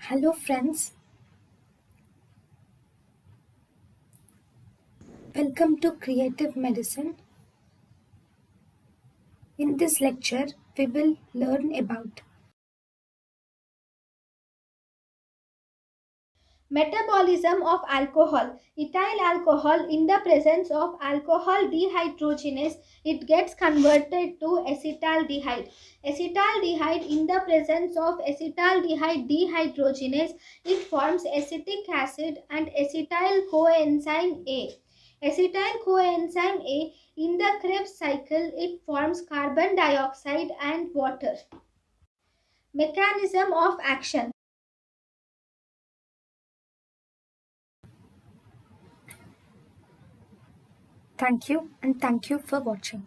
Hello, friends. Welcome to Creative Medicine. In this lecture, we will learn about Metabolism of alcohol. Ethyl alcohol, in the presence of alcohol dehydrogenase, it gets converted to acetaldehyde. Acetaldehyde, in the presence of acetaldehyde dehydrogenase, it forms acetic acid and acetyl coenzyme A. Acetyl coenzyme A, in the Krebs cycle, it forms carbon dioxide and water. Mechanism of action. thank you and thank you for watching.